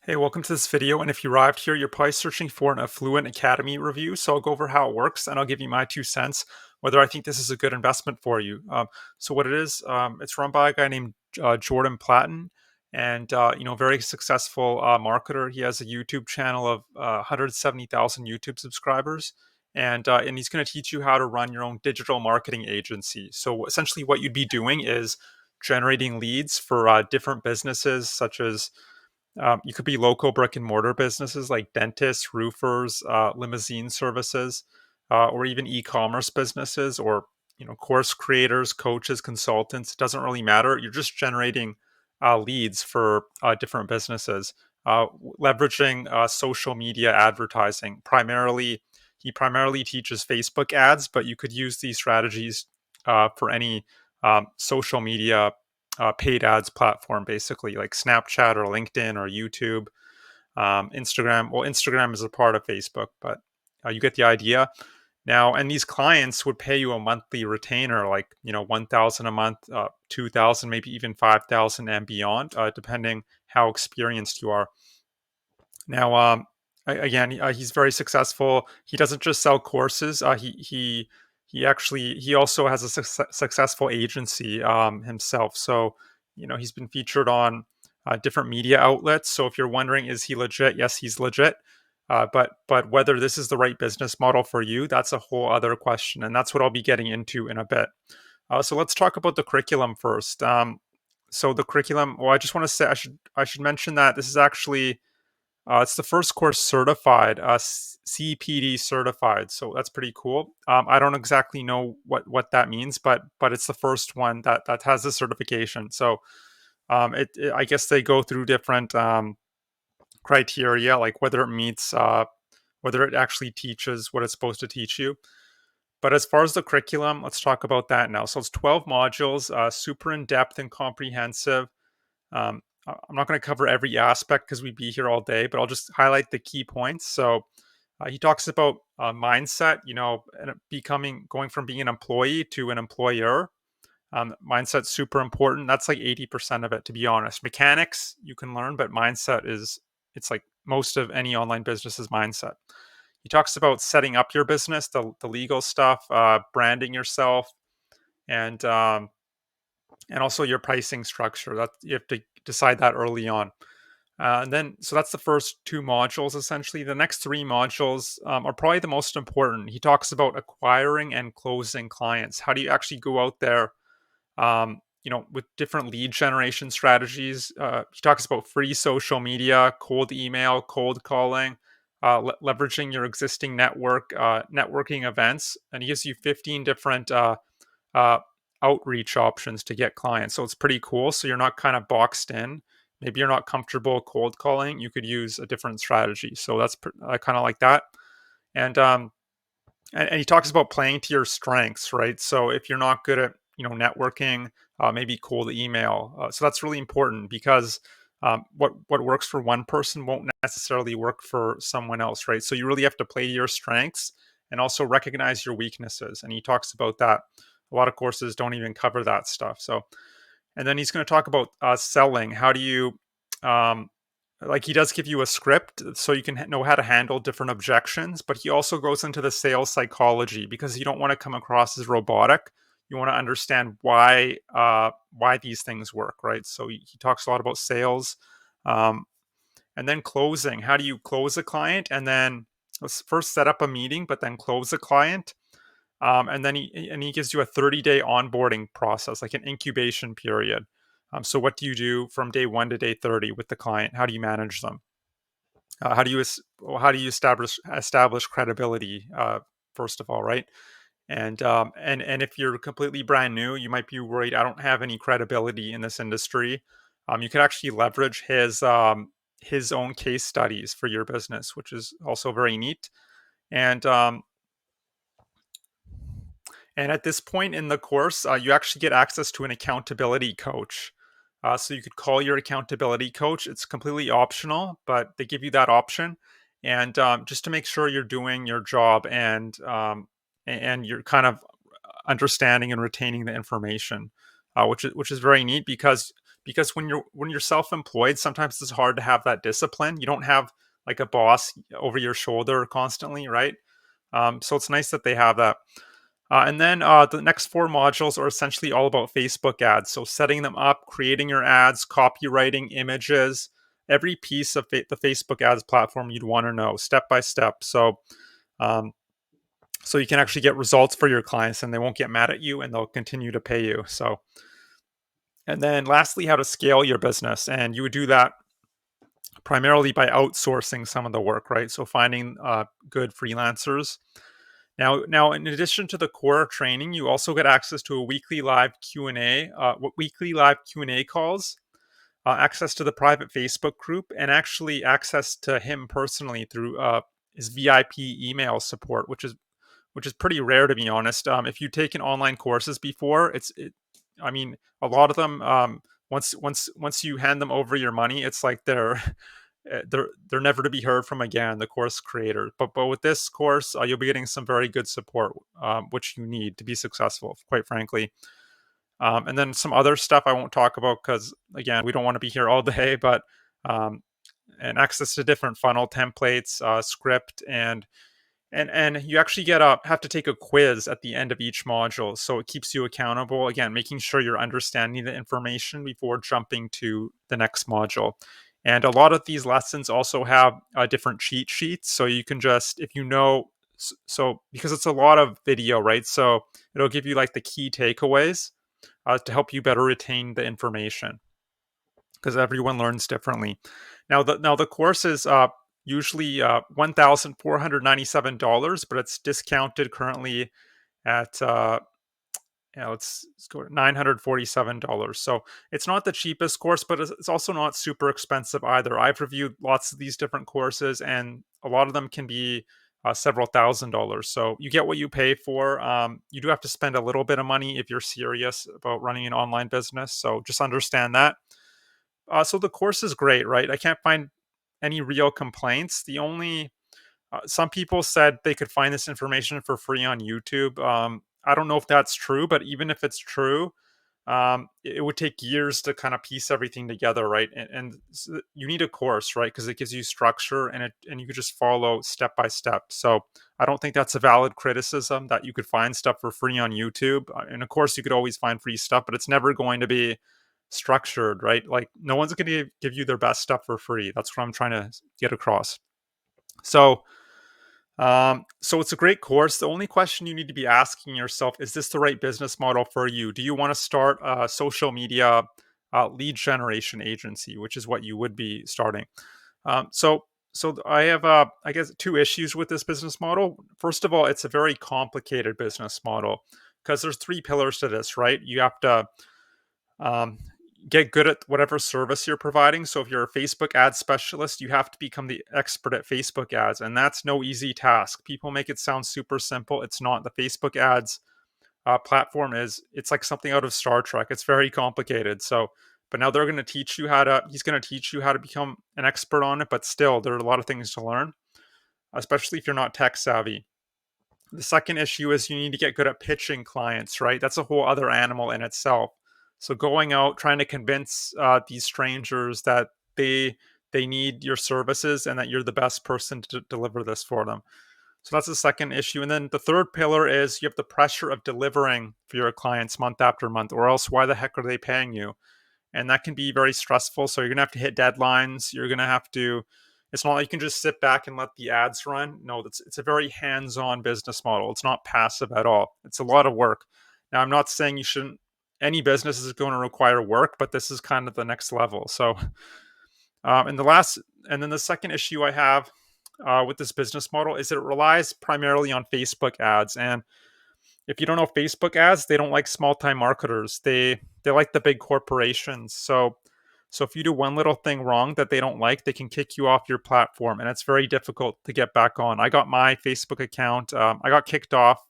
Hey, welcome to this video. And if you arrived here, you're probably searching for an Affluent Academy review. So I'll go over how it works and I'll give you my 2 cents, whether I think this is a good investment for you. So what it is, it's run by a guy named Jordan Platten, and very successful marketer. He has a YouTube channel of 170,000 YouTube subscribers, and he's going to teach you how to run your own digital marketing agency. So essentially, what you'd be doing is generating leads for different businesses, such as you could be local brick and mortar businesses like dentists, roofers, limousine services, or even e-commerce businesses, or course creators, coaches, consultants. It doesn't really matter. You're just generating leads for different businesses, leveraging social media advertising. He primarily teaches Facebook ads, but you could use these strategies for any social media paid ads platform, basically like Snapchat or LinkedIn or YouTube, Instagram. Well, Instagram is a part of Facebook, but you get the idea. Now, and these clients would pay you a monthly retainer, like 1,000 a month, 2,000, maybe even 5,000 and beyond, depending how experienced you are. Now, again, he's very successful. He doesn't just sell courses. He also has a successful agency himself. So, he's been featured on different media outlets. So, if you're wondering, is he legit? Yes, he's legit. But whether this is the right business model for you, that's a whole other question, and that's what I'll be getting into in a bit. So let's talk about the curriculum first. So the curriculum. Well, I just want to say I should mention that this is actually it's the first course certified, CPD certified. So that's pretty cool. I don't exactly know what that means, but it's the first one that has the certification. So I guess they go through different criteria, like whether it meets, whether it actually teaches what it's supposed to teach you. But as far as the curriculum, let's talk about that now. So it's 12 modules, super in depth and comprehensive. I'm not going to cover every aspect because we'd be here all day, but I'll just highlight the key points. So he talks about mindset, and going from being an employee to an employer. Mindset's super important. That's like 80% of it, to be honest. Mechanics you can learn, but it's like most of any online business's mindset. He talks about setting up your business, the legal stuff, branding yourself, and um, and also your pricing structure. That you have to decide that early on. So that's the first two modules essentially. The next three modules are probably the most important. He talks about acquiring and closing clients. How do you actually go out there, with different lead generation strategies? He talks about free social media, cold email, cold calling, leveraging your existing networking events, and he gives you 15 different uh, outreach options to get clients. So it's pretty cool. So you're not kind of boxed in. Maybe you're not comfortable cold calling. You could use a different strategy. So that's kind of like that. And, um, and he talks about playing to your strengths, right? So if you're not good at networking, maybe cold email. So that's really important because what works for one person won't necessarily work for someone else, right? So you really have to play to your strengths and also recognize your weaknesses. And he talks about that. A lot of courses don't even cover that stuff. So, and then he's going to talk about selling. How do you, like, he does give you a script so you can know how to handle different objections, but he also goes into the sales psychology because you don't want to come across as robotic. You want to understand why these things work, right? So he talks a lot about sales, um, and then closing. How do you close a client? And then let's first set up a meeting, but then close a client. And then he gives you a 30-day onboarding process, like an incubation period. So what do you do from day 1 to day 30 with the client? How do you manage them? How do you establish credibility? First of all, right? And if you're completely brand new, you might be worried. I don't have any credibility in this industry. You can actually leverage his own case studies for your business, which is also very neat. And um, And at this point in the course, you actually get access to an accountability coach. So you could call your accountability coach. It's completely optional, but they give you that option, and just to make sure you're doing your job and you're kind of understanding and retaining the information, which is very neat because because when you're self-employed, sometimes it's hard to have that discipline. You don't have like a boss over your shoulder constantly, right? So it's nice that they have that. And then the next four modules are essentially all about Facebook ads. So setting them up, creating your ads, copywriting, images, every piece of the Facebook ads platform you'd want to know step by step. Um, so you can actually get results for your clients and they won't get mad at you and they'll continue to pay you. So, and then lastly, how to scale your business. And you would do that primarily by outsourcing some of the work, right? So finding good freelancers. Now, in addition to the core training, you also get access to a weekly live Q&A, weekly live Q&A calls, access to the private Facebook group, and actually access to him personally through his VIP email support, which is pretty rare, to be honest. If you've taken online courses before, I mean, a lot of them. Once you hand them over your money, it's like they're never to be heard from again, the course creator. But with this course, you'll be getting some very good support, which you need to be successful, quite frankly. And then some other stuff I won't talk about because again, we don't want to be here all day. But and access to different funnel templates, script, and you actually have to take a quiz at the end of each module, so it keeps you accountable, again making sure you're understanding the information before jumping to the next module. And a lot of these lessons also have different cheat sheets, so you can just, if you know, so because it's a lot of video, right, so it'll give you like the key takeaways to help you better retain the information, because everyone learns differently. Now the course is usually $1,497, but it's discounted currently at let's go to $947. So it's not the cheapest course, but it's also not super expensive either. I've reviewed lots of these different courses, and a lot of them can be several $1,000s. So you get what you pay for. You do have to spend a little bit of money if you're serious about running an online business. So just understand that. So the course is great, right? I can't find any real complaints. The only some people said they could find this information for free on YouTube. I don't know if that's true, but even if it's true, it would take years to kind of piece everything together, right? And so you need a course, right? Because it gives you structure, and you could just follow step by step. So I don't think that's a valid criticism that you could find stuff for free on YouTube. And of course, you could always find free stuff, but it's never going to be structured, right? Like no one's going to give you their best stuff for free. That's what I'm trying to get across. So so it's a great course. The only question you need to be asking yourself is this the right business model for you? Do you want to start a social media lead generation agency, which is what you would be starting? So I have, I guess, two issues with this business model. First of all, it's a very complicated business model because there's three pillars to this, right? You have to um, get good at whatever service you're providing. So if you're a Facebook ad specialist, you have to become the expert at Facebook ads, and that's no easy task. People make it sound super simple. It's not. The Facebook ads platform it's like something out of Star Trek. It's very complicated. So, but now they're going to teach you how to. He's going to teach you how to become an expert on it. But still, there are a lot of things to learn, especially if you're not tech savvy. The second issue is you need to get good at pitching clients, right? That's a whole other animal in itself. So going out trying to convince these strangers that they need your services and that you're the best person to deliver this for them. So that's the second issue. And then the third pillar is you have the pressure of delivering for your clients month after month, or else why the heck are they paying you? And that can be very stressful. So you're going to have to hit deadlines. You're going to have to, it's not like you can just sit back and let the ads run. No, it's a very hands-on business model. It's not passive at all. It's a lot of work. Now, I'm not saying you shouldn't, any business is going to require work, but this is kind of the next level. So, and then the second issue I have with this business model is it relies primarily on Facebook ads. And if you don't know Facebook ads, they don't like small time marketers. They like the big corporations. So if you do one little thing wrong that they don't like, they can kick you off your platform, and it's very difficult to get back on. I got my Facebook account. I got kicked off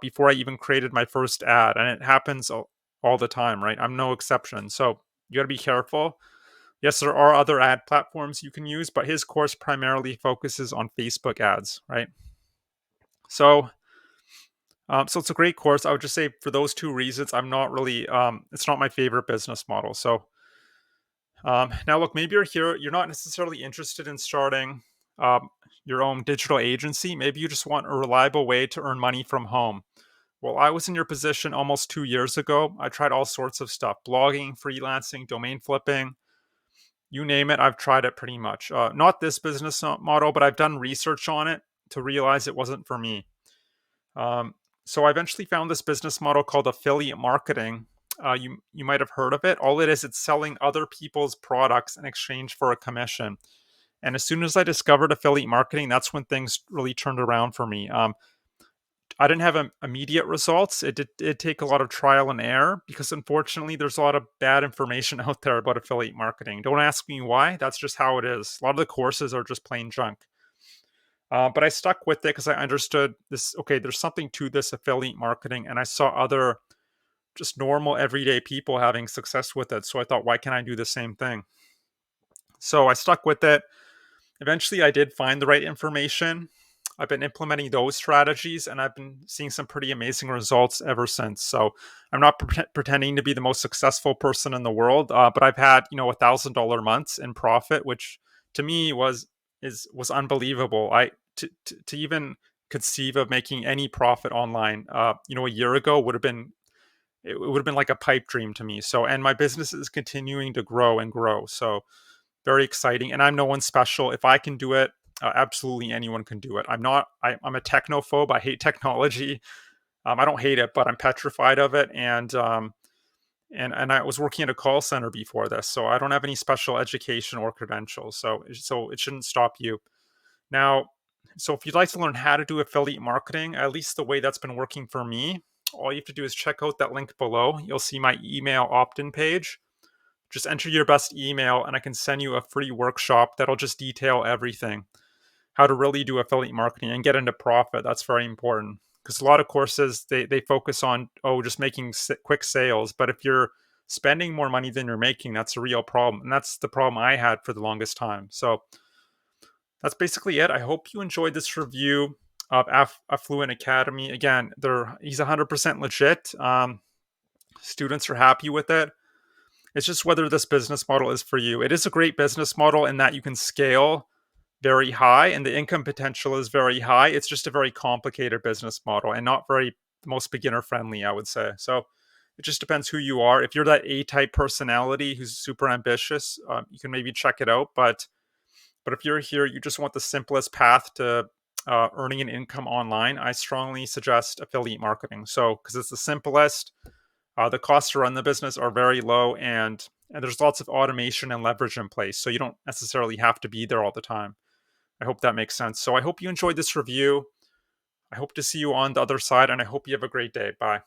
before I even created my first ad, and it happens all the time, right? I'm no exception. So you got to be careful. Yes, there are other ad platforms you can use, but his course primarily focuses on Facebook ads, right? So So it's a great course. I would just say for those two reasons, I'm not really. It's not my favorite business model. So now, look, maybe you're here. You're not necessarily interested in starting your own digital agency. Maybe you just want a reliable way to earn money from home. Well, I was in your position almost 2 years ago. I tried all sorts of stuff: blogging, freelancing, domain flipping. You name it, I've tried it pretty much. Not this business model, but I've done research on it to realize it wasn't for me. Um, so I eventually found this business model called affiliate marketing. You might have heard of it. All it is, it's selling other people's products in exchange for a commission. And as soon as I discovered affiliate marketing, that's when things really turned around for me. I didn't have immediate results. It take a lot of trial and error because unfortunately, there's a lot of bad information out there about affiliate marketing. Don't ask me why. That's just how it is. A lot of the courses are just plain junk. But I stuck with it because I understood this. Okay, there's something to this affiliate marketing, and I saw other just normal everyday people having success with it. So I thought, why can't I do the same thing? So I stuck with it. Eventually, I did find the right information. I've been implementing those strategies and I've been seeing some pretty amazing results ever since. So I'm not pretending to be the most successful person in the world, but I've had $1,000 months in profit, which to me was unbelievable. To even conceive of making any profit online, a year ago would have been like a pipe dream to me. So and my business is continuing to grow and grow. So very exciting. And I'm no one special. If I can do it, absolutely anyone can do it. I'm a technophobe. I hate technology. I don't hate it, but I'm petrified of it. And I was working at a call center before this, so I don't have any special education or credentials. So it shouldn't stop you. Now, so if you'd like to learn how to do affiliate marketing, at least the way that's been working for me, all you have to do is check out that link below. You'll see my email opt-in page. Just enter your best email and I can send you a free workshop that'll just detail everything, how to really do affiliate marketing and get into profit. That's very important because a lot of courses, they focus on, just making quick sales. But if you're spending more money than you're making, that's a real problem. And that's the problem I had for the longest time. So that's basically it. I hope you enjoyed this review of Affluent Academy. Again, he's 100% legit. Students are happy with it. It's just whether this business model is for you. It is a great business model in that you can scale very high and the income potential is very high. It's just a very complicated business model and not very most beginner friendly, I would say. So it just depends who you are. If you're that A-type personality who's super ambitious, you can maybe check it out. But if you're here, you just want the simplest path to earning an income online, I strongly suggest affiliate marketing. So because it's the simplest, the costs to run the business are very low, and there's lots of automation and leverage in place. So you don't necessarily have to be there all the time. I hope that makes sense. So I hope you enjoyed this review. I hope to see you on the other side, and I hope you have a great day. Bye.